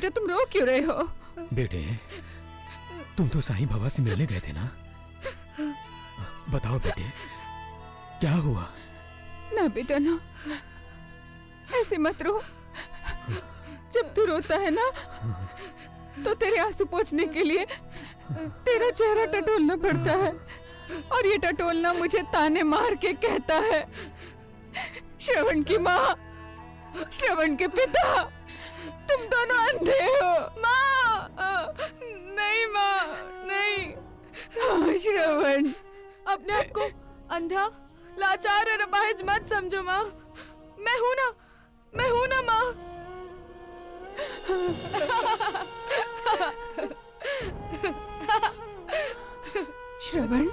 बेटा तुम रो क्यों रहे हो? बेटे, तुम तो साईं बाबा से मिलने गए थे ना? बताओ बेटे, क्या हुआ? ना बेटा ना, ऐसे मत रो। जब तू रोता है ना तो तेरे आंसू पोंछने के लिए तेरा चेहरा टटोलना पड़ता है, और ये टटोलना मुझे ताने मार के कहता है, श्रवण की माँ, श्रवण के पिता, तुम दोनों अंधे हो। माँ, नहीं माँ, नहीं। हाँ, श्रवण, अपने आप को अंधा, लाचार और अपाहिज मत समझो माँ। मैं हूँ ना माँ। श्रवण,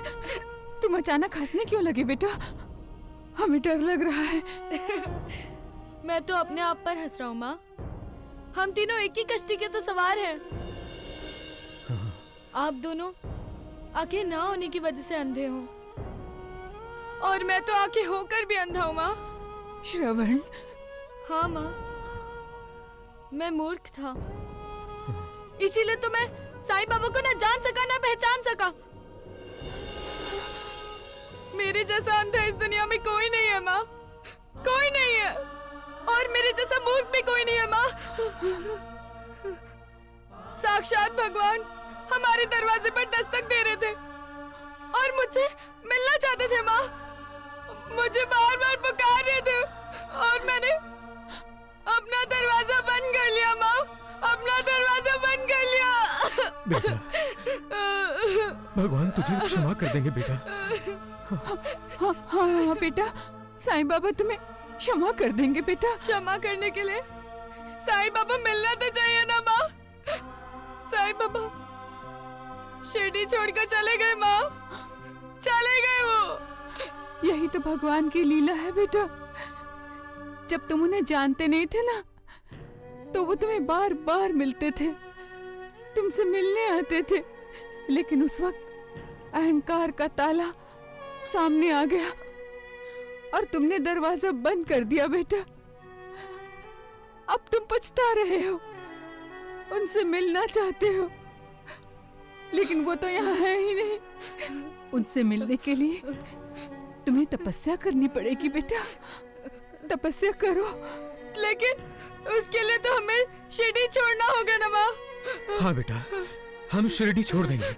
तुम अचानक हंसने क्यों लगे बेटा? हमें डर लग रहा है। मैं तो अपने आप पर हंस रहा हूँ माँ। हम तीनों एक ही कश्ती के तो सवार हैं। आप दोनों आंखें ना होने की वजह से अंधे हो, और मैं तो आंखें होकर भी अंधा हूँ माँ। श्रवण, हाँ माँ, मैं मूर्ख था, इसीलिए तो मैं साईं बाबा को ना जान सका ना पहचान सका। मेरे जैसा अंधा इस दुनिया में कोई नहीं है माँ, कोई नहीं है, और मेरे जैसा मूर्ख भी कोई नहीं है माँ। साक्षात भगवान हमारे दरवाजे पर दस्तक दे रहे थे और मुझसे मिलना चाहते थे माँ। मुझे बार बार पुकार रहे थे और मैंने अपना दरवाजा बंद कर लिया माँ, अपना दरवाजा बंद कर लिया। बेटा, भगवान तुझे क्षमा कर देंगे बेटा। हाँ हाँ बेटा, साईं बाबा तुम्हें क्षमा कर देंगे बेटा। क्षमा करने के लिए साईं बाबा मिलना तो चाहिए ना माँ। साईं बाबा शिरडी छोड़कर चले गए माँ, चले गए वो। यही तो भगवान की लीला है बेटा। जब तुम उन्हें जानते नहीं थे ना, तो वो तुम्हें बार बार मिलते थे, तुमसे मिलने आते थे, लेकिन उस वक्त अहंकार का ताला सामने आ गया और तुमने दरवाजा बंद कर दिया बेटा। अब तुम पछता रहे हो, उनसे मिलना चाहते हो, लेकिन वो तो यहाँ है ही नहीं। उनसे मिलने के लिए तुम्हें तपस्या करनी पड़ेगी बेटा, तपस्या करो। लेकिन उसके लिए तो हमें शिरडी छोड़ना होगा ना माँ। हाँ बेटा, हम शिरडी छोड़ देंगे।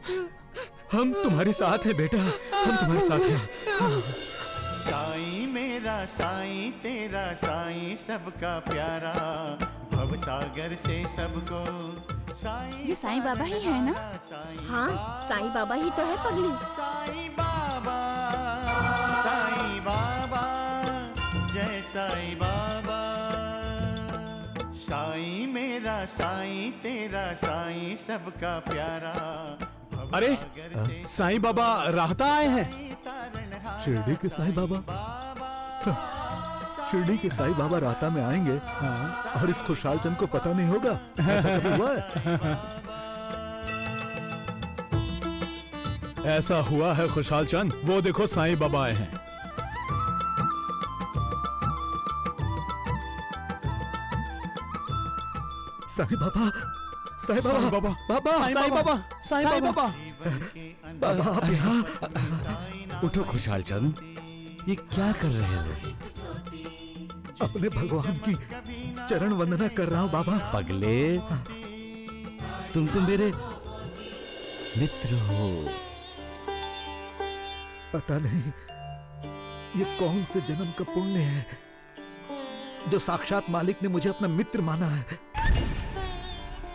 हम तुम्हारे साथ हैं बेटा, हम तुम्हारे साथ हैं। हाँ। साईं मेरा साईं तेरा साईं सबका प्यारा, भव सागर से सबको साईं। ये साईं बाबा ही है ना? हाँ, साईं बाबा ही तो है पगली। साईं बाबा, साईं बाबा, जय साईं बाबा। साईं मेरा साईं तेरा साईं सबका प्यारा। अरे साईं बाबा राहता आए हैं। शिरडी के साईं बाबा? शिरडी के साईं बाबा राहता में आएंगे और इस खुशहाल चंद को पता नहीं होगा? ऐसा कभी हुआ है? ऐसा हुआ है खुशहाल चंद, वो देखो साईं बाबा आए हैं। साईं बाबा, साईं साईं बाबा, बाबा, बाबा, साईं बाबा, साईं बाबा। बाबा आप यहाँ? उठो खुशहाल चंद, ये क्या कर रहे हो? अपने भगवान की चरण वंदना कर रहा हूँ बाबा। पगले, तुम तो मेरे मित्र हो। पता नहीं ये कौन से जन्म का पुण्य है जो साक्षात मालिक ने मुझे अपना मित्र माना है।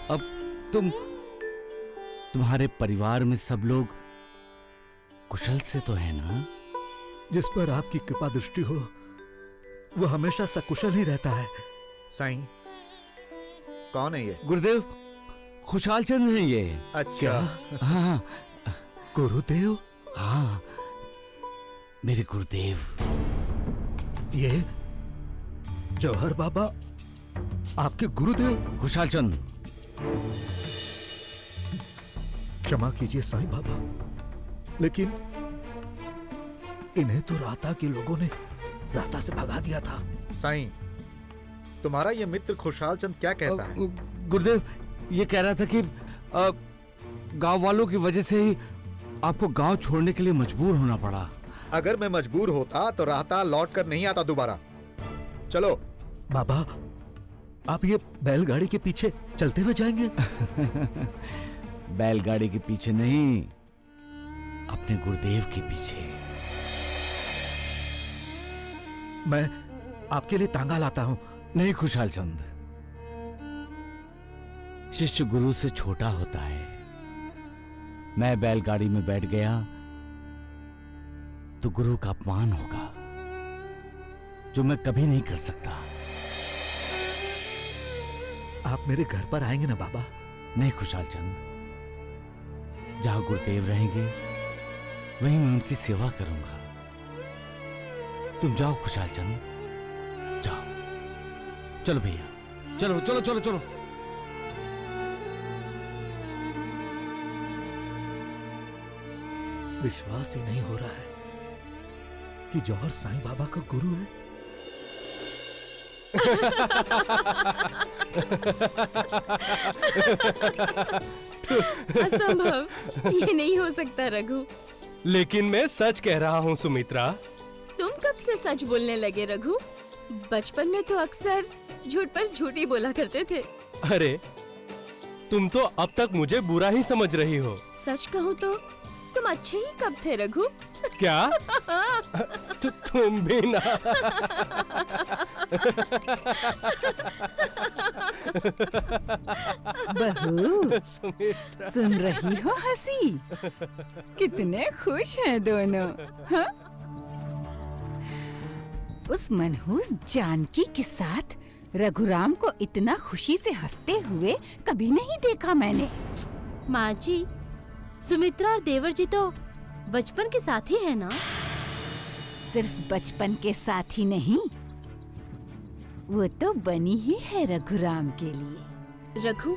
अब तुम्हारे परिवार में सब लोग कुशल से तो है ना? जिस पर आपकी कृपा दृष्टि हो वो हमेशा सकुशल ही रहता है। साईं, कौन है ये? गुरुदेव, खुशहाल चंद है ये। अच्छा। हाँ गुरुदेव? हाँ, मेरे गुरुदेव। ये जौहर बाबा आपके गुरुदेव? खुशहाल चंद, क्षमा कीजिए साईं बाबा, लेकिन इन्हें तो राहता के लोगों ने राहता से भगा दिया था। साईं, तुम्हारा ये मित्र खुशहाल चंद क्या कहता है? गुरुदेव, ये कह रहा था कि गांव वालों की वजह से ही आपको गांव छोड़ने के लिए मजबूर होना पड़ा। अगर मैं मजबूर होता तो राहता लौट कर नहीं आता दोबारा। चलो। बाबा, आप ये बैलगाड़ी के पीछे चलते हुए जाएंगे? बैलगाड़ी के पीछे नहीं, अपने गुरुदेव के पीछे। मैं आपके लिए तांगा लाता हूं। नहीं खुशहाल चंद, शिष्य गुरु से छोटा होता है। मैं बैलगाड़ी में बैठ गया तो गुरु का अपमान होगा, जो मैं कभी नहीं कर सकता। आप मेरे घर पर आएंगे ना बाबा? नहीं खुशहाल चंद, जहां गुरुदेव रहेंगे वहीं मैं उनकी सेवा करूंगा। तुम जाओ खुशहाल चंद, जाओ। चलो भैया, चलो चलो चलो चलो। विश्वास ही नहीं हो रहा है कि जौहर साईं बाबा का गुरु है। असंभव, ये नहीं हो सकता रघु। लेकिन मैं सच कह रहा हूँ सुमित्रा। तुम कब से सच बोलने लगे रघु? बचपन में तो अक्सर झूठ पर झूठ ही बोला करते थे। अरे तुम तो अब तक मुझे बुरा ही समझ रही हो। सच कहूँ तो तुम अच्छे ही कब थे रघु? क्या? तुम भी ना। बहू, सुमित्रा, सुन रही हो हंसी? कितने खुश हैं दोनों, हाँ? उस मनहूस जानकी के साथ रघुराम को इतना खुशी से हंसते हुए कभी नहीं देखा मैंने। माँ जी, सुमित्रा और देवर जी तो बचपन के साथी है ना? सिर्फ बचपन के साथ ही नहीं, वो तो बनी ही है रघुराम के लिए। रघु,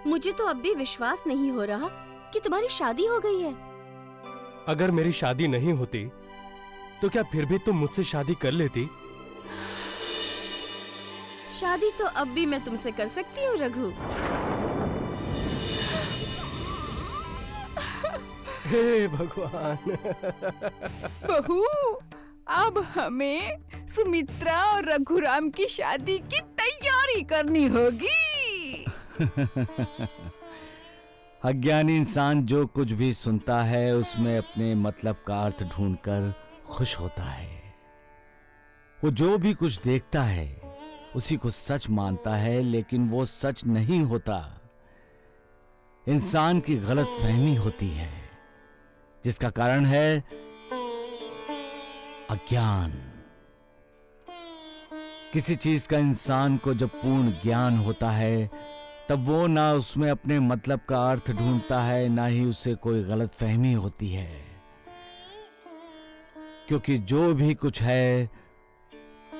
मुझे तो अब भी विश्वास नहीं हो रहा कि तुम्हारी शादी हो गई है। अगर मेरी शादी नहीं होती तो क्या फिर भी तुम मुझसे शादी कर लेती? शादी तो अब भी मैं तुमसे कर सकती हूँ रघु। हे भगवान। बहू, अब हमें सुमित्रा और रघुराम की शादी की तैयारी करनी होगी। अज्ञानी इंसान जो कुछ भी सुनता है उसमें अपने मतलब का अर्थ ढूंढकर खुश होता है। वो जो भी कुछ देखता है उसी को सच मानता है, लेकिन वो सच नहीं होता। इंसान की गलत फहमी होती है, जिसका कारण है अज्ञान। किसी चीज का इंसान को जब पूर्ण ज्ञान होता है तब वो ना उसमें अपने मतलब का अर्थ ढूंढता है, ना ही उसे कोई गलत फहमी होती है, क्योंकि जो भी कुछ है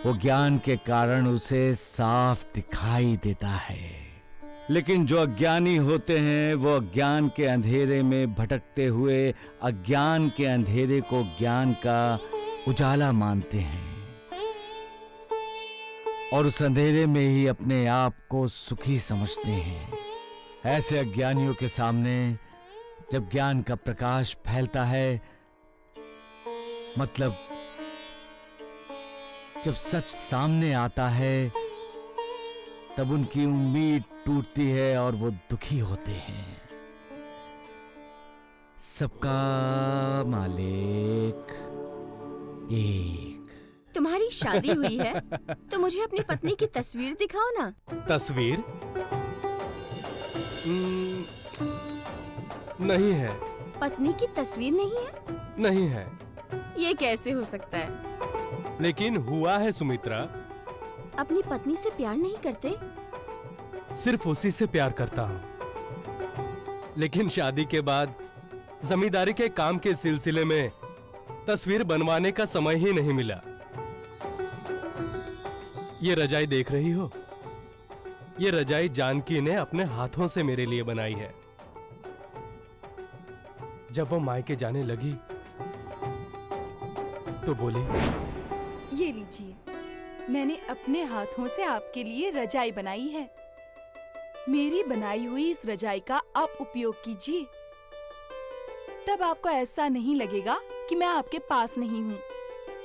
वो ज्ञान के कारण उसे साफ दिखाई देता है। लेकिन जो अज्ञानी होते हैं वो अज्ञान के अंधेरे में भटकते हुए अज्ञान के अंधेरे को ज्ञान का उजाला मानते हैं और उस अंधेरे में ही अपने आप को सुखी समझते हैं। ऐसे अज्ञानियों के सामने जब ज्ञान का प्रकाश फैलता है, मतलब जब सच सामने आता है, तब उनकी उम्मीद टूटती है और वो दुखी होते हैं। सबका मालिक एक। तुम्हारी शादी हुई है तो मुझे अपनी पत्नी की तस्वीर दिखाओ ना। तस्वीर? नहीं है। पत्नी की तस्वीर नहीं है? नहीं है। ये कैसे हो सकता है? लेकिन हुआ है सुमित्रा। अपनी पत्नी से प्यार नहीं करते? सिर्फ उसी से प्यार करता हूँ, लेकिन शादी के बाद जमींदारी के काम के सिलसिले में तस्वीर बनवाने का समय ही नहीं मिला। ये रजाई देख रही हो? ये रजाई जानकी ने अपने हाथों से मेरे लिए बनाई है। जब वो मायके जाने लगी तो बोली, ये लीजिए, मैंने अपने हाथों से आपके लिए रजाई बनाई है। मेरी बनाई हुई इस रजाई का आप उपयोग कीजिए। तब आपको ऐसा नहीं लगेगा कि मैं आपके पास नहीं हूँ,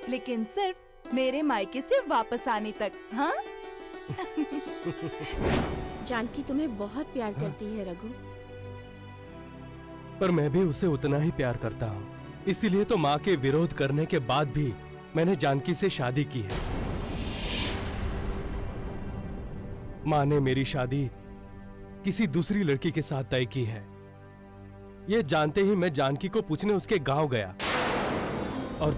लेकिन सिर्फ मेरे मायके से वापस आने तक। हाँ? जानकी तुम्हें बहुत प्यार करती है रघु। पर मैं भी उसे उतना ही प्यार करता हूँ, इसीलिए तो माँ के विरोध करने के बाद भी मैंने जानकी से शादी की है। माँ ने मेरी शादी किसी दूसरी लड़की के साथ तय की है। यह जानते ही मैं जानकी को पूछने उसके गांव गया और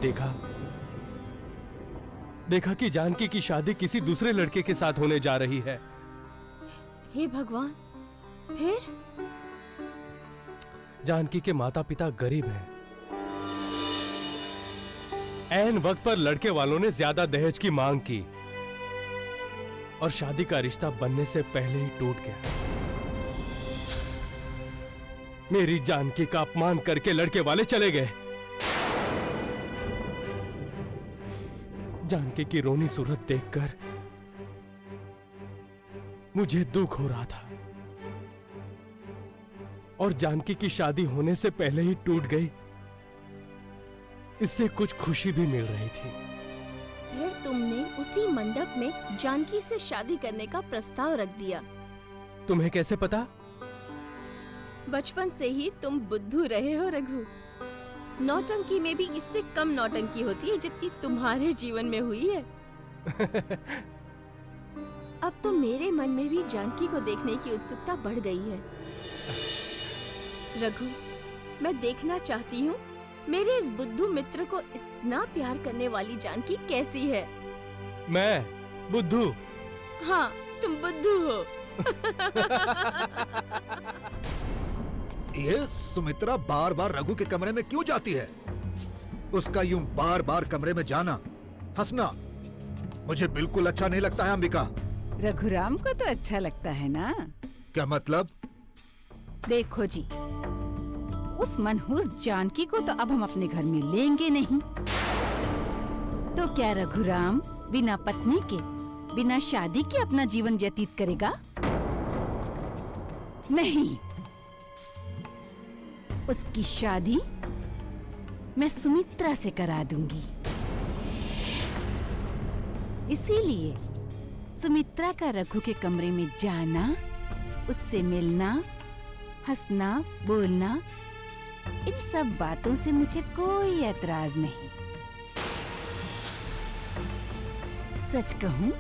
देखा कि जानकी की शादी किसी दूसरे लड़के के साथ होने जा रही है। हे भगवान, फिर? जानकी के माता पिता गरीब हैं। ऐन वक्त पर लड़के वालों ने ज्यादा दहेज की मांग की और शादी का रिश्ता बनने से पहले ही टूट गया। मेरी जानकी का अपमान करके लड़के वाले चले गए। जानकी की रोनी सूरत देखकर मुझे दुख हो रहा था और जानकी की शादी होने से पहले ही टूट गई, इससे कुछ खुशी भी मिल रही थी। फिर तुमने उसी मंडप में जानकी से शादी करने का प्रस्ताव रख दिया। तुम्हें कैसे पता? बचपन से ही तुम बुद्धू रहे हो रघु। नौटंकी में भी इससे कम नौटंकी होती है जितनी तुम्हारे जीवन में हुई है। अब तो मेरे मन में भी जानकी को देखने की उत्सुकता बढ़ गई है। रघु, मैं देखना चाहती हूँ मेरे इस बुद्धू मित्र को इतना प्यार करने वाली जानकी कैसी है। मैं बुद्धू? हाँ, तुम बुद्धू हो। ये सुमित्रा बार बार रघु के कमरे में क्यों जाती है? उसका यूं बार बार कमरे में जाना, हंसना मुझे बिल्कुल अच्छा नहीं लगता है अंबिका। रघुराम को तो अच्छा लगता है ना? क्या मतलब? देखो जी, उस मनहूस जानकी को तो अब हम अपने घर में लेंगे नहीं, तो क्या रघुराम बिना पत्नी के, बिना शादी के अपना जीवन व्यतीत करेगा? नहीं, उसकी शादी मैं सुमित्रा से करा दूंगी। इसीलिए सुमित्रा का रघु के कमरे में जाना, उससे मिलना, हंसना, बोलना, इन सब बातों से मुझे कोई ऐतराज नहीं। सच कहूं,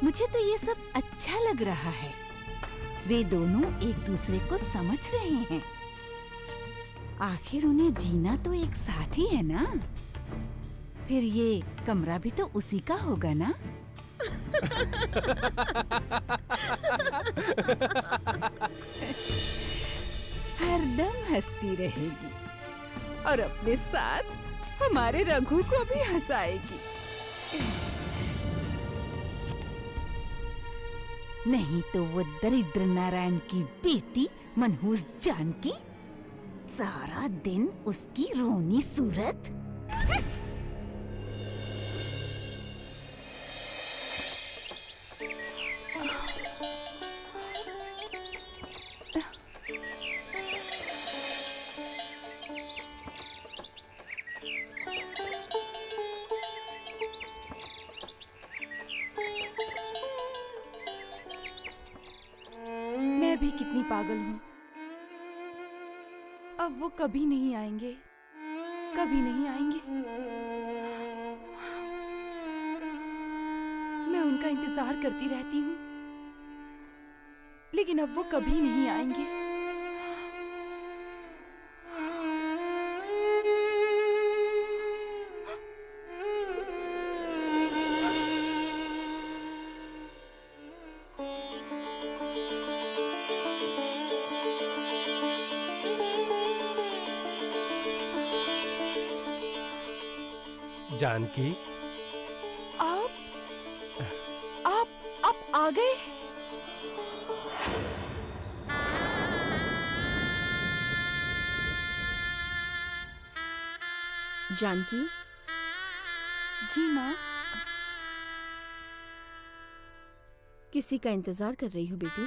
मुझे तो ये सब अच्छा लग रहा है। वे दोनों एक दूसरे को समझ रहे हैं। आखिर उन्हें जीना तो एक साथ ही है ना? फिर ये कमरा भी तो उसी का होगा ना? हरदम हंसती रहेगी और अपने साथ हमारे रघु को भी हंसाएगी। नहीं तो वो दरिद्र नारायण की बेटी मनहूस जानकी, सारा दिन उसकी रोनी सूरत। मैं भी कितनी पागल हूँ। अब वो कभी नहीं आएंगे, कभी नहीं आएंगे। मैं उनका इंतजार करती रहती हूँ, लेकिन अब वो कभी नहीं आएंगे। जानकी, आप आ गए? जानकी, जी माँ। किसी का इंतजार कर रही हो बेटी?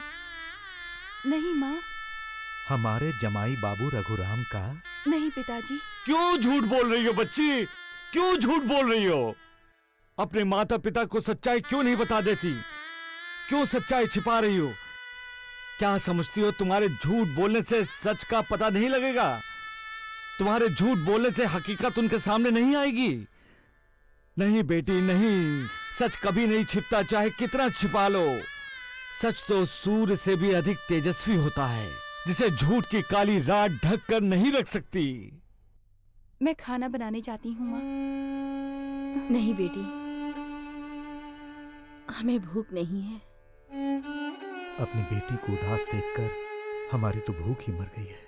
नहीं माँ, हमारे जमाई बाबू रघुराम का। नहीं पिताजी। क्यों झूठ बोल रही हो बच्ची? क्यों झूठ बोल रही हो? अपने माता पिता को सच्चाई क्यों नहीं बता देती? क्यों सच्चाई छिपा रही हो? क्या समझती हो तुम्हारे झूठ बोलने से सच का पता नहीं लगेगा? तुम्हारे झूठ बोलने से हकीकत उनके सामने नहीं आएगी? नहीं बेटी नहीं, सच कभी नहीं छिपता, चाहे कितना छिपा लो। सच तो सूर्य से भी अधिक तेजस्वी होता है, जिसे झूठ की काली रात ढक कर नहीं रख सकती। मैं खाना बनाने जाती हूँ माँ। नहीं बेटी, हमें भूख नहीं है। अपनी बेटी को उदास देखकर हमारी तो भूख ही मर गई है।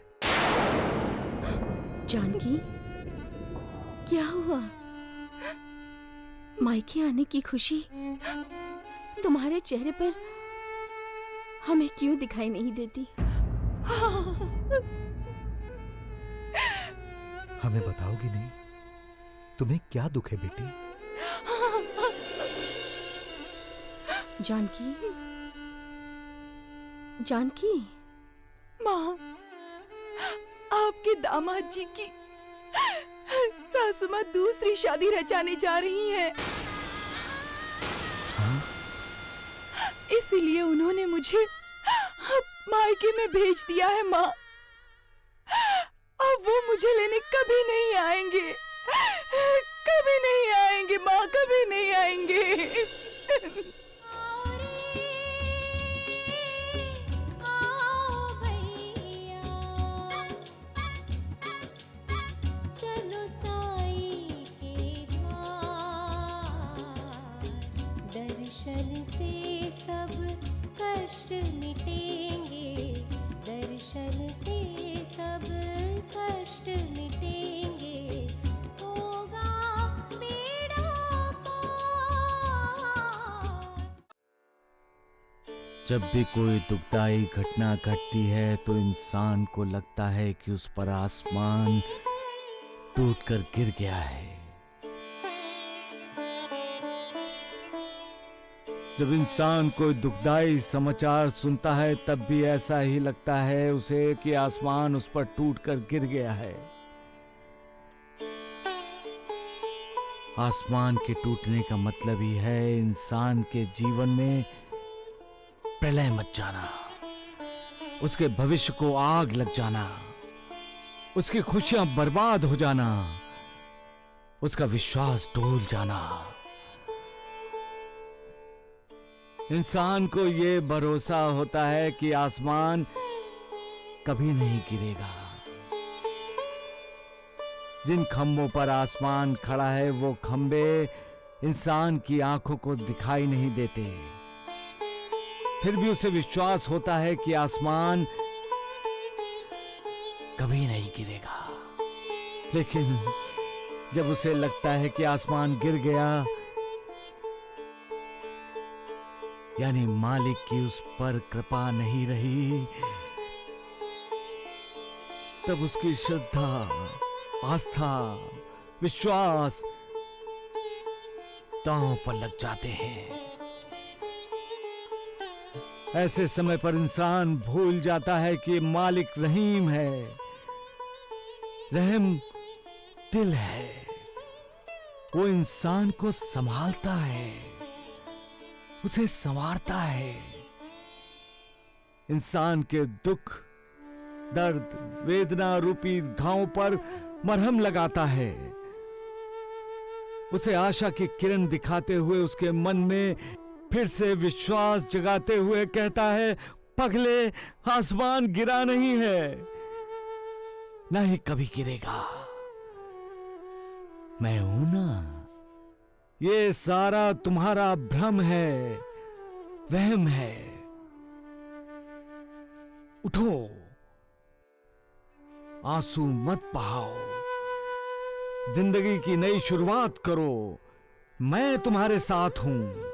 जानकी, क्या हुआ? मायके आने की खुशी तुम्हारे चेहरे पर हमें क्यों दिखाई नहीं देती? हमें बताओगी नहीं? तुम्हें क्या दुख है बेटी? जानकी, जानकी। माँ, आपके दामाद जी की सासू माँ दूसरी शादी रचाने जा रही हैं। इसीलिए उन्होंने मुझे मायके में भेज दिया है माँ। अब वो मुझे लेने कभी नहीं आएंगे, कभी नहीं आएंगे माँ, कभी नहीं आएंगे। दर्शन से सब कष्ट मिटेंगे, दर्शन से सब कष्ट मिटेंगे, होगा बेड़ा पार। जब भी कोई दुखदाई घटना घटती है तो इंसान को लगता है कि उस पर आसमान टूटकर गिर गया है। जब इंसान कोई दुखदाई समाचार सुनता है तब भी ऐसा ही लगता है उसे कि आसमान उस पर टूटकर गिर गया है। आसमान के टूटने का मतलब ही है इंसान के जीवन में प्रलय मच जाना, उसके भविष्य को आग लग जाना, उसकी खुशियां बर्बाद हो जाना, उसका विश्वास डोल जाना। इंसान को ये भरोसा होता है कि आसमान कभी नहीं गिरेगा। जिन खंभों पर आसमान खड़ा है वो खंभे इंसान की आंखों को दिखाई नहीं देते, फिर भी उसे विश्वास होता है कि आसमान कभी नहीं गिरेगा। लेकिन जब उसे लगता है कि आसमान गिर गया, यानी मालिक की उस पर कृपा नहीं रही, तब उसकी श्रद्धा, आस्था, विश्वास दांव पर लग जाते हैं। ऐसे समय पर इंसान भूल जाता है कि मालिक रहीम है, रहम दिल है। वो इंसान को संभालता है, उसे संवारता है। इंसान के दुख, दर्द, वेदना रूपी घावों पर मरहम लगाता है, उसे आशा की किरण दिखाते हुए उसके मन में फिर से विश्वास जगाते हुए कहता है, पगले, आसमान गिरा नहीं है, न ही कभी गिरेगा। मैं हूं ना। ये सारा तुम्हारा भ्रम है, वहम है। उठो, आंसू मत बहाओ, जिंदगी की नई शुरुआत करो। मैं तुम्हारे साथ हूं।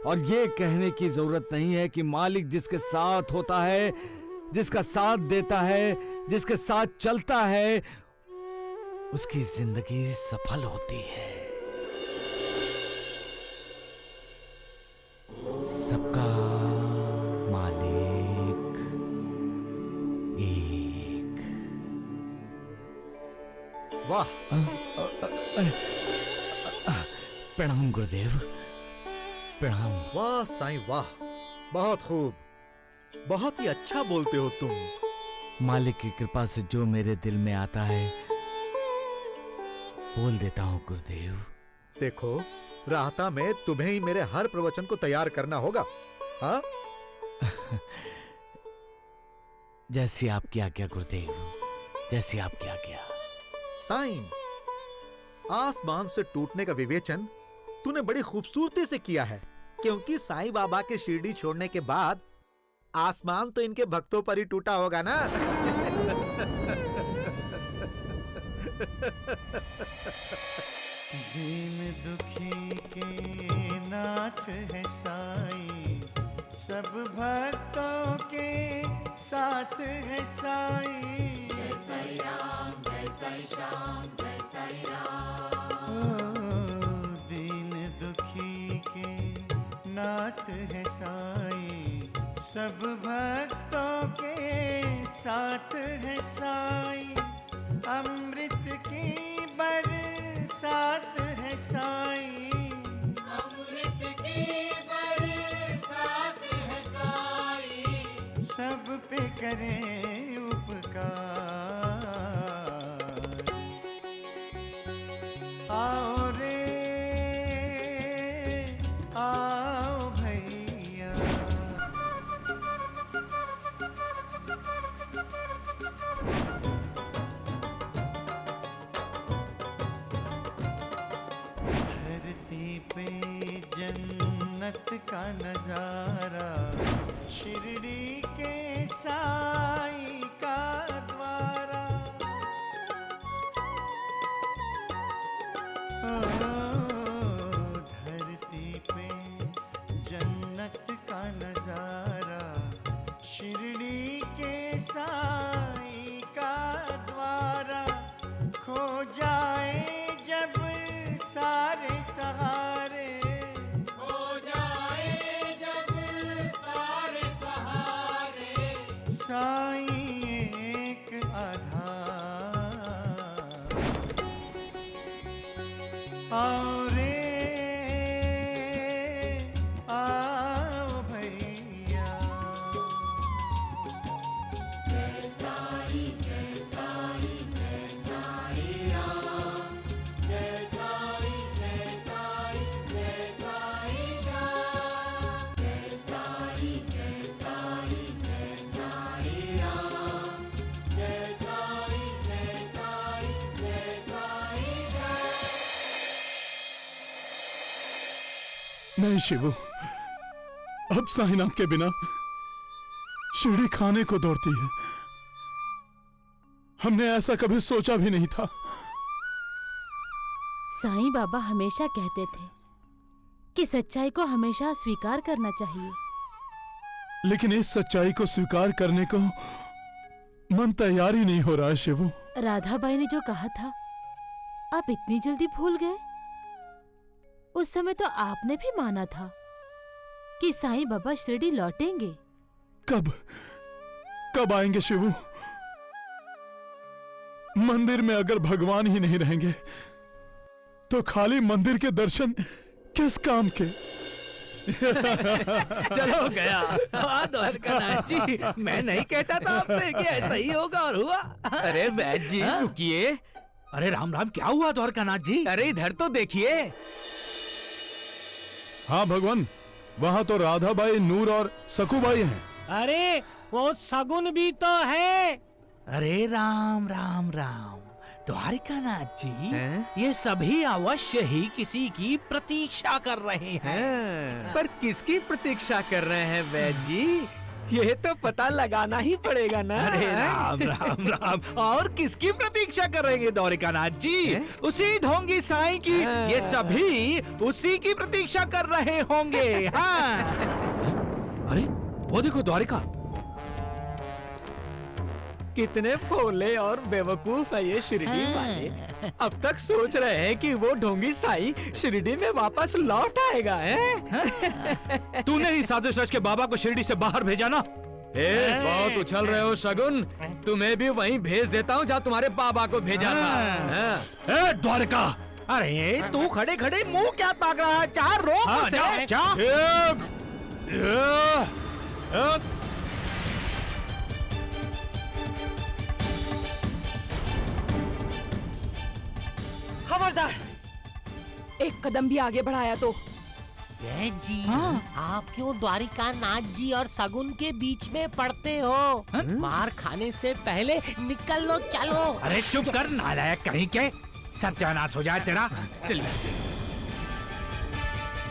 और ये कहने की जरूरत नहीं है कि मालिक जिसके साथ होता है, जिसका साथ देता है, जिसके साथ चलता है, उसकी जिंदगी सफल होती है। सबका वाह प्रणाम गुरुदेव, प्रणाम। वाह साईं वाह, बहुत खूब, बहुत ही अच्छा बोलते हो तुम। मालिक की कृपा से जो मेरे दिल में आता है बोल देता हूँ गुरुदेव। देखो राहता में तुम्हें ही मेरे हर प्रवचन को तैयार करना होगा। हाँ जैसी आपकी आज्ञा गुरुदेव, जैसी आपकी आज्ञा। साईं, आसमान से टूटने का विवेचन तूने बड़ी खूबसूरती से किया है, क्योंकि साईं बाबा के शिरडी छोड़ने के बाद आसमान तो इनके भक्तों पर ही टूटा होगा ना। दीन दुखी के नाथ है साईं, सब भक्तों के साथ है साईं। जय साईं राम, जय साईं श्याम, जय साईं राम। दीन दुखी के नाथ है साईं, सब भक्तों के साथ है साईं। अमृत की बरसात है साईं, अमृत की बरसात है साईं। सब पे करे उपकार, आओ रे आओ भैया। धरती पे जन्नत का नजारा, शिरडी के साईं का द्वारा। धरती पे जन्नत का नजारा, शिरडी के साईं का द्वारा। खो जाए जब सारे सहारे, खो जाए जब सारे सहारे, साईं एक आधार। आओ रे आओ भैया। जय साईं, जय साईं, जय साईं राम, जय साईं, जय साईं, जय साईं श्याम। जय साईं, जय साईं, जय साईं राम, जय साईं, जय साईं, जय साईं श्याम। नहीं शिवू, अब साईनाथ के बिना शिरडी खाने को दौड़ती है। हमने ऐसा कभी सोचा भी नहीं था। साईं बाबा हमेशा कहते थे कि सच्चाई को हमेशा स्वीकार करना चाहिए। लेकिन इस सच्चाई को स्वीकार करने को मन तैयार ही नहीं हो रहा है शिवू। राधाबाई ने जो कहा था आप इतनी जल्दी भूल गए? उस समय तो आपने भी माना था कि साईं बाबा शिरडी लौटेंगे। कब कब आएंगे शिवू? मंदिर में अगर भगवान ही नहीं रहेंगे तो खाली मंदिर के दर्शन किस काम के? चलो गया। हाँ द्वारकानाथ जी, मैं नहीं कहता था आपसे कि ऐसा ही होगा और हुआ। अरे वैद्य जी रुकिए। अरे राम राम, क्या हुआ द्वारकानाथ जी? अरे इधर तो देखिए। हाँ भगवान, वहाँ तो राधाबाई, नूर और सकूबाई हैं। अरे वो सगुन भी तो है। अरे राम राम राम, द्वारकानाथ जी ये सभी अवश्य ही किसी की प्रतीक्षा कर रहे हैं। पर किसकी प्रतीक्षा कर रहे हैं वैद्य जी? ये तो पता लगाना ही पड़ेगा ना। अरे राम राम राम, और किसकी प्रतीक्षा करेंगे द्वारकानाथ जी? उसी ढोंगी साईं की। ये सभी उसी की प्रतीक्षा कर रहे होंगे। हाँ। अरे वो देखो द्वारिका, कितने भोले और बेवकूफ है ये शिरडी वाले। अब तक सोच रहे हैं कि वो ढोंगी साईं शिरडी में वापस लौट आएगा है। तूने ही साजिश रच के बाबा को शिरडी से बाहर भेजा ना। बहुत उछल रहे हो शगुन। तुम्हें भी वहीं भेज देता हूँ जहाँ तुम्हारे बाबा को भेजा था। हाँ। द्वारका, अरे तू खड़े खड़े मुंह क्या ताक रहा है? चार रोक उसे। खबरदार, एक कदम भी आगे बढ़ाया तो। ये जी, आप क्यों द्वारिका नाथ जी और सगुन के बीच में पड़ते हो? मार खाने से पहले निकल लो, चलो। अरे चुप कर नालायक कहीं के, सत्यानाश हो जाए तेरा। चलिए।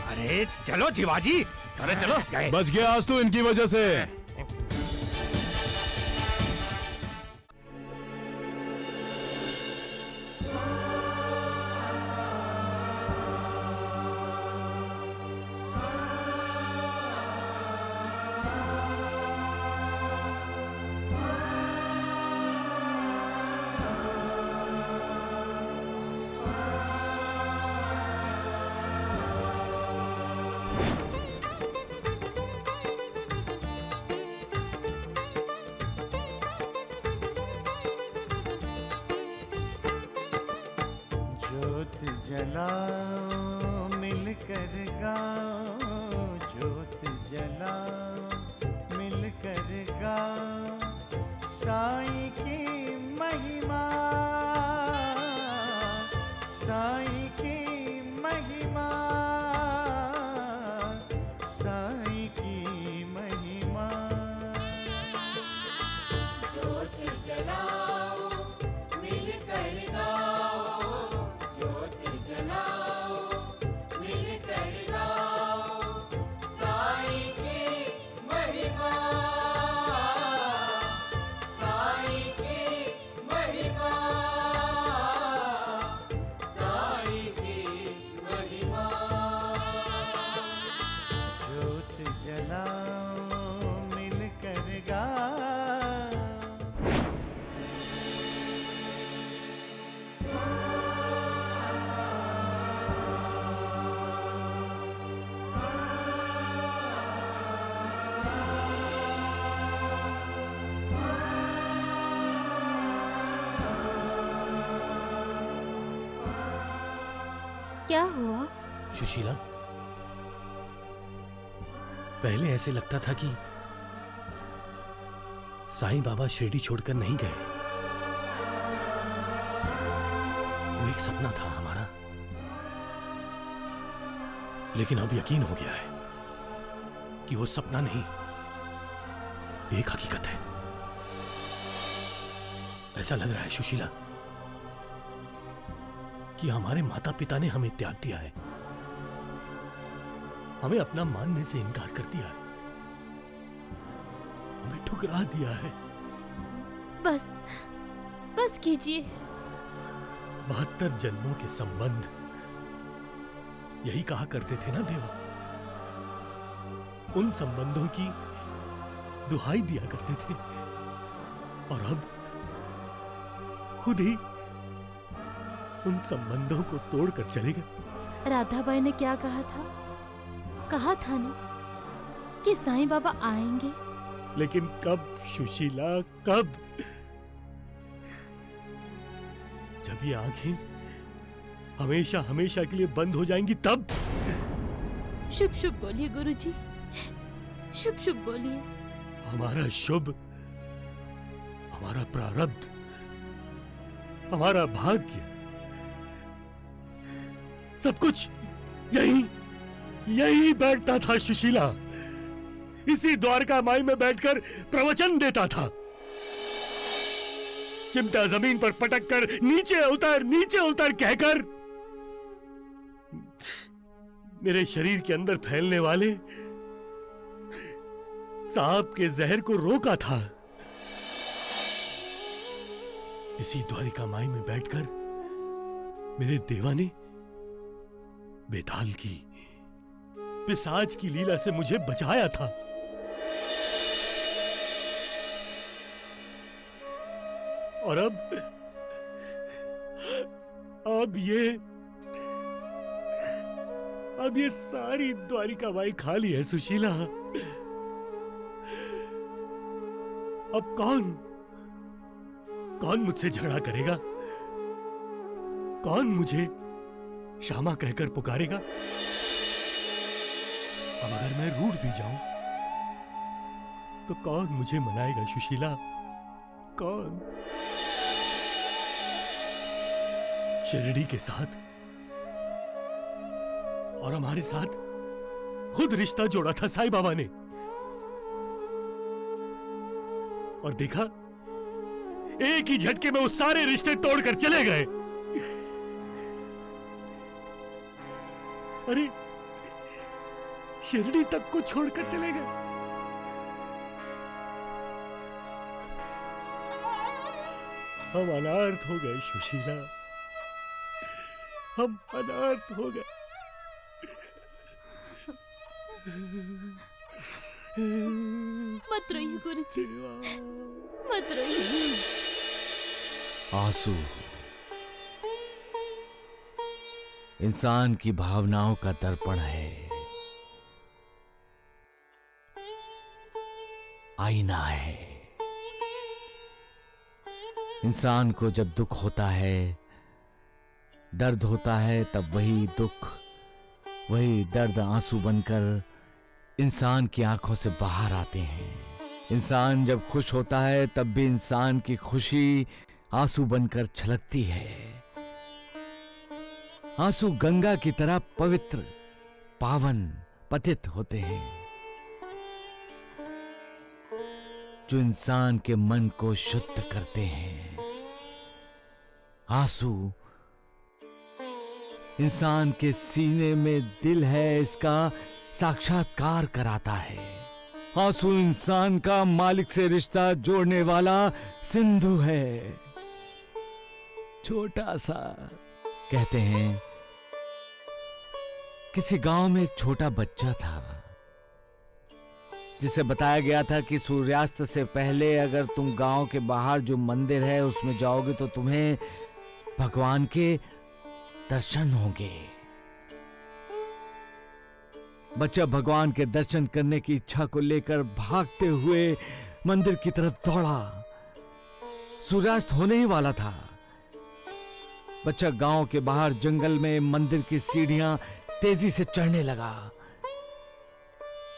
अरे चलो जीवाजी, अरे चलो। बच गया आज तू इनकी वजह से। ज्योत जलाओ मिलकर गाओ, ज्योत जलाओ मिलकर गाओ, साईं की महिमा, साईं की महिमा, साईं की महिमा। ज्योत जलाओ मिलकर गाओ, ज्योत जलाओ मिलकर गाओ, साईं की महिमा, साईं की महिमा, साईं की महिमा। ज्योत जलाओ मिलकर गाओ। क्या हुआ? सुशीला, पहले ऐसे लगता था कि साईं बाबा शिरडी छोड़कर नहीं गए। वो एक सपना था हमारा, लेकिन अब यकीन हो गया है कि वो सपना नहीं, एक हकीकत है। ऐसा लग रहा है सुशीला कि हमारे माता पिता ने हमें त्याग दिया है, हमें अपना मानने से इनकार कर दिया है, हमें ठुकरा दिया है। बस बस कीजिए। 72 जन्मों के संबंध, यही कहा करते थे ना देवा। उन संबंधों की दुहाई दिया करते थे, और अब खुद ही उन संबंधों को तोड़कर चले गए। राधाबाई ने क्या कहा था? कहा था ना कि साईं बाबा आएंगे। लेकिन कब सुशीला, कब? जब ये आंखें हमेशा हमेशा के लिए बंद हो जाएंगी तब। शुभ शुभ बोलिए गुरुजी, शुभ शुभ बोलिए। हमारा शुभ, हमारा प्रारब्ध, हमारा भाग्य, सब कुछ यही बैठता था सुशीला। इसी द्वारका माई में बैठकर प्रवचन देता था। चिमटा जमीन पर पटक कर नीचे उतर कहकर मेरे शरीर के अंदर फैलने वाले सांप के जहर को रोका था। इसी द्वारिका माई में बैठकर मेरे देवा ने बेताल की, पिशाच की लीला से मुझे बचाया था। और अब ये सारी द्वारिका माई खाली है सुशीला। अब कौन मुझसे झगड़ा करेगा? कौन मुझे श्यामा कहकर पुकारेगा? अब अगर मैं रूठ भी जाऊं तो कौन मुझे मनाएगा सुशीला? कौन? शिरडी के साथ और हमारे साथ खुद रिश्ता जोड़ा था साईं बाबा ने, और देखा एक ही झटके में वो सारे रिश्ते तोड़कर चले गए। अरे शिरडी तक को छोड़कर चले गए। हम अनाथ हो गए सुशीला, हम अनाथ हो गए। मत रोइए गुरुजी, मत रोइए। आंसू इंसान की भावनाओं का दर्पण है, आईना है। इंसान को जब दुख होता है, दर्द होता है, तब वही दुख, वही दर्द आंसू बनकर इंसान की आंखों से बाहर आते हैं। इंसान जब खुश होता है तब भी इंसान की खुशी आंसू बनकर छलकती है। आंसू गंगा की तरह पवित्र, पावन, पतित होते हैं, जो इंसान के मन को शुद्ध करते हैं। आंसू इंसान के सीने में दिल है, इसका साक्षात्कार कराता है। आंसू इंसान का मालिक से रिश्ता जोड़ने वाला सिंधु है, छोटा सा। कहते हैं किसी गांव में एक छोटा बच्चा था जिसे बताया गया था कि सूर्यास्त से पहले अगर तुम गांव के बाहर जो मंदिर है उसमें जाओगे तो तुम्हें भगवान के दर्शन होंगे। बच्चा भगवान के दर्शन करने की इच्छा को लेकर भागते हुए मंदिर की तरफ दौड़ा। सूर्यास्त होने ही वाला था। बच्चा गांव के बाहर जंगल में मंदिर की सीढ़ियां तेजी से चढ़ने लगा।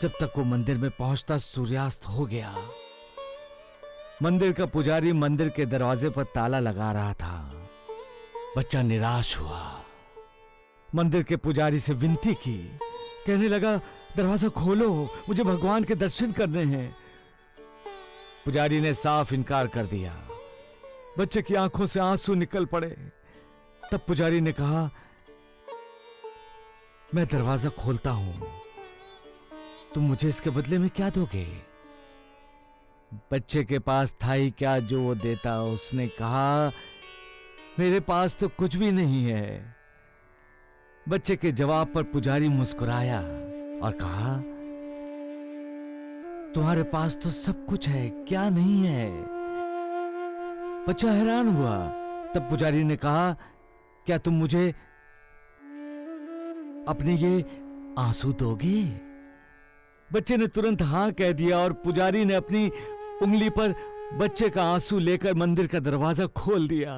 जब तक वो मंदिर में पहुंचता सूर्यास्त हो गया। मंदिर का पुजारी मंदिर के दरवाजे पर ताला लगा रहा था। बच्चा निराश हुआ। मंदिर के पुजारी से विनती की, कहने लगा दरवाजा खोलो, मुझे भगवान के दर्शन करने हैं। पुजारी ने साफ इनकार कर दिया। बच्चे की आंखों से आंसू निकल पड़े। तब पुजारी ने कहा, मैं दरवाजा खोलता हूं, तुम मुझे इसके बदले में क्या दोगे? बच्चे के पास था ही क्या जो वो देता। उसने कहा, मेरे पास तो कुछ भी नहीं है। बच्चे के जवाब पर पुजारी मुस्कुराया और कहा, तुम्हारे पास तो सब कुछ है, क्या नहीं है? बच्चा हैरान हुआ। तब पुजारी ने कहा, क्या तुम मुझे अपने ये आंसू दोगे? बच्चे ने तुरंत हां कह दिया और पुजारी ने अपनी उंगली पर बच्चे का आंसू लेकर मंदिर का दरवाजा खोल दिया।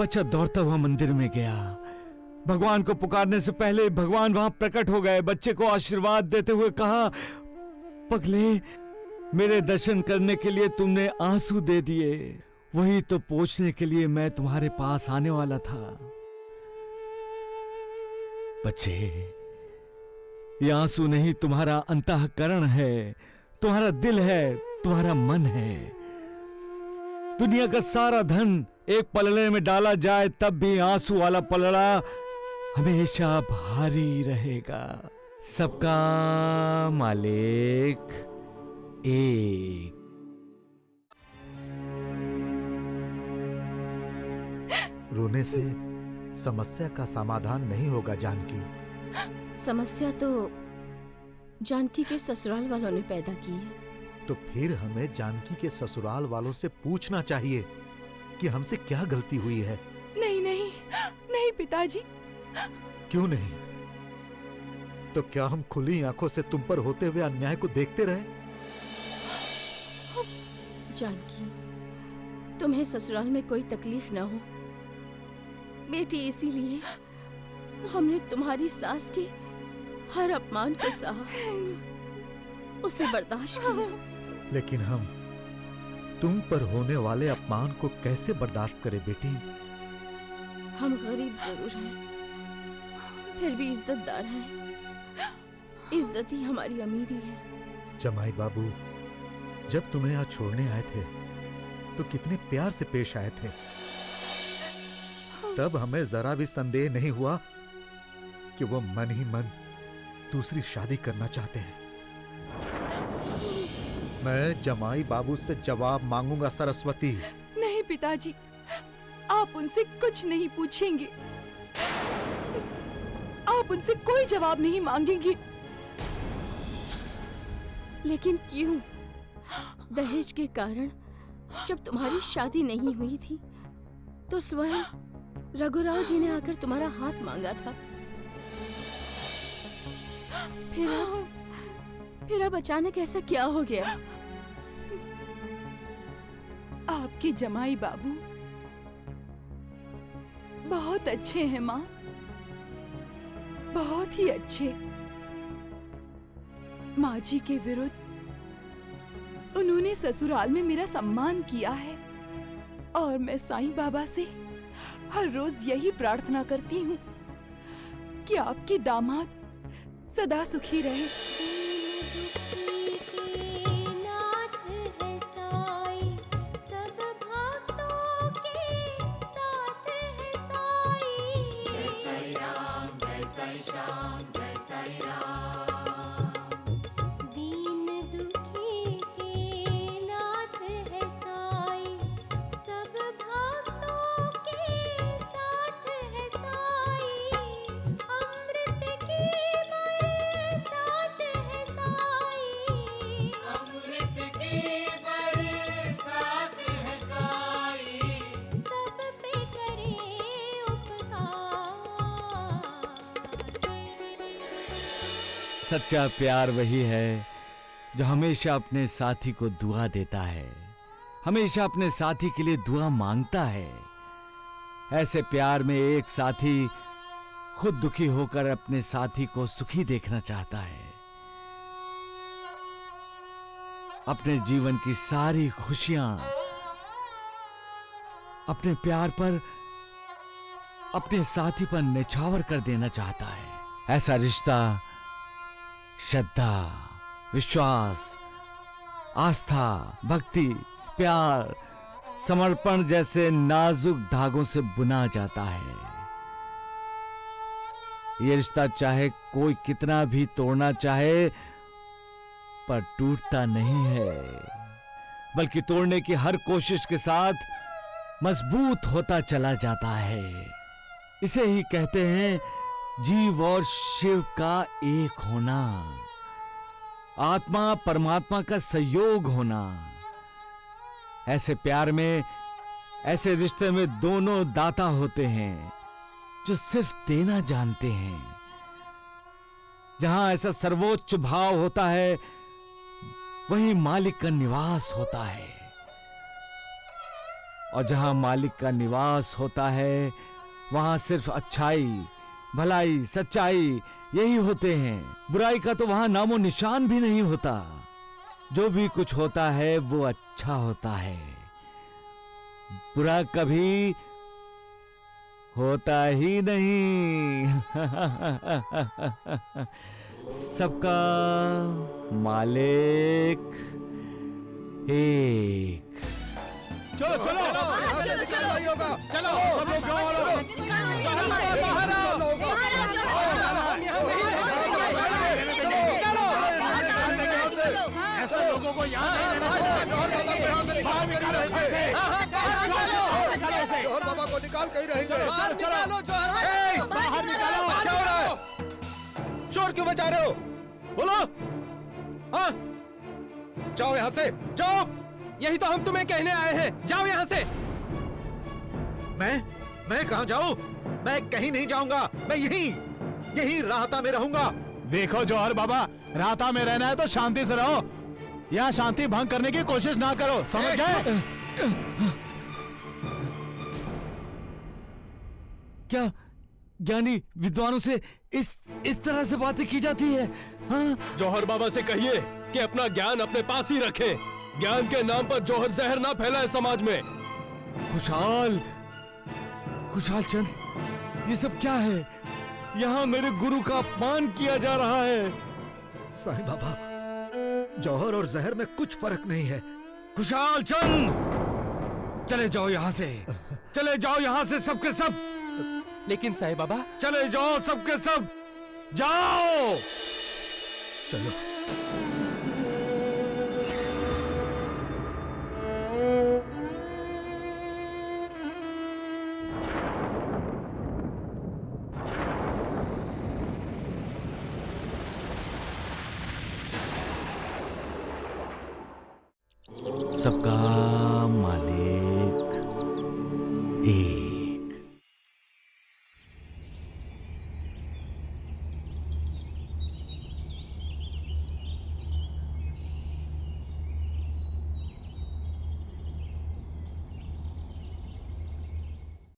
बच्चा दौड़ता हुआ मंदिर में गया। भगवान को पुकारने से पहले भगवान वहां प्रकट हो गए। बच्चे को आशीर्वाद देते हुए कहा, पगले, मेरे दर्शन करने के लिए तुमने आंसू दे दिए, वही तो पूछने के लिए मैं तुम्हारे पास आने वाला था। बच्चे, ये आंसू नहीं, तुम्हारा अंतःकरण है, तुम्हारा दिल है, तुम्हारा मन है। दुनिया का सारा धन एक पलड़े में डाला जाए तब भी आंसू वाला पलड़ा हमेशा भारी रहेगा। सबका मालिक एक। रोने से समस्या का समाधान नहीं होगा जानकी। समस्या तो जानकी के ससुराल वालों ने पैदा की है। तो फिर हमें जानकी के ससुराल वालों से पूछना चाहिए कि हमसे क्या गलती हुई है। नहीं नहीं नहीं पिताजी। क्यों नहीं? तो क्या हम खुली आंखों से तुम पर होते हुए अन्याय को देखते रहे? जानकी, तुम्हें ससुराल में कोई तकलीफ ना हो बेटी, इसीलिए हमने तुम्हारी सास के हर अपमान को सहा, उसे बर्दाश्त किया। लेकिन हम तुम पर होने वाले अपमान को कैसे बर्दाश्त करें बेटी? हम गरीब जरूर हैं, फिर भी इज्जतदार हैं। इज्जत ही हमारी अमीरी है। जमाई बाबू जब तुम्हें यहाँ छोड़ने आए थे तो कितने प्यार से पेश आए थे। तब हमें जरा भी संदेह नहीं हुआ कि वो मन ही मन दूसरी शादी करना चाहते हैं। मैं जमाई बाबू से जवाब मांगूंगा सरस्वती। नहीं पिताजी, आप उनसे कुछ नहीं पूछेंगे, आप उनसे कोई जवाब नहीं मांगेंगे। लेकिन क्यों? दहेज के कारण जब तुम्हारी शादी नहीं हुई थी तो स्वयं रघुराव जी ने आकर तुम्हारा हाथ मांगा था। फिर अब अचानक ऐसा क्या हो गया? आपके जमाई बाबू बहुत अच्छे हैं माँ, बहुत ही अच्छे। माँ जी के विरुद्ध उन्होंने ससुराल में मेरा सम्मान किया है और मैं साईं बाबा से हर रोज यही प्रार्थना करती हूँ कि आपकी दामाद सदा सुखी रहे। सच्चा प्यार वही है जो हमेशा अपने साथी को दुआ देता है, हमेशा अपने साथी के लिए दुआ मांगता है। ऐसे प्यार में एक साथी खुद दुखी होकर अपने साथी को सुखी देखना चाहता है। अपने जीवन की सारी खुशियां अपने प्यार पर, अपने साथी पर निछावर कर देना चाहता है। ऐसा रिश्ता श्रद्धा, विश्वास, आस्था, भक्ति, प्यार, समर्पण जैसे नाजुक धागों से बुना जाता है। ये रिश्ता चाहे कोई कितना भी तोड़ना चाहे पर टूटता नहीं है, बल्कि तोड़ने की हर कोशिश के साथ मजबूत होता चला जाता है। इसे ही कहते हैं जीव और शिव का एक होना, आत्मा परमात्मा का संयोग होना। ऐसे प्यार में, ऐसे रिश्ते में दोनों दाता होते हैं जो सिर्फ देना जानते हैं। जहां ऐसा सर्वोच्च भाव होता है वहीं मालिक का निवास होता है, और जहां मालिक का निवास होता है वहां सिर्फ अच्छाई, भलाई, सच्चाई यही होते हैं। बुराई का तो वहां नामो निशान भी नहीं होता। जो भी कुछ होता है वो अच्छा होता है, बुरा कभी होता ही नहीं। सबका मालिक एक। चलो चलो चलो चलो चलो सब लोग ऐसे लोगों को यहाँ नहीं जौहर बाबा को निकाल कहीं रहेंगे। चलो बाहर निकालो। क्या हो रहा है? चोर क्यों बचा रहे हो? बोलो। हाँ, जाओ यहाँ से, जाओ। यही तो हम तुम्हें कहने आए हैं, जाओ यहाँ से। मैं कहाँ जाऊँ? मैं कहीं नहीं जाऊंगा। मैं यहीं राहता में रहूंगा। देखो जौहर बाबा, राहता में रहना है तो शांति से रहो। यहाँ शांति भंग करने की कोशिश ना करो, समझ गए? क्या ज्ञानी विद्वानों से इस तरह से बातें की जाती है? हाँ? जौहर बाबा से कहिए कि अपना ज्ञान अपने पास ही रखें। ज्ञान के नाम पर जौहर जहर ना फैलाए समाज में। खुशहाल चंद, ये सब क्या है? यहाँ मेरे गुरु का अपमान किया जा रहा है। साईं बाबा, जौहर और जहर में कुछ फर्क नहीं है। खुशहाल चंद, चले जाओ यहाँ से, चले जाओ यहाँ से सबके सब। लेकिन साईं बाबा, चले जाओ सबके सब, जाओ। चलो। सबका मालिक एक।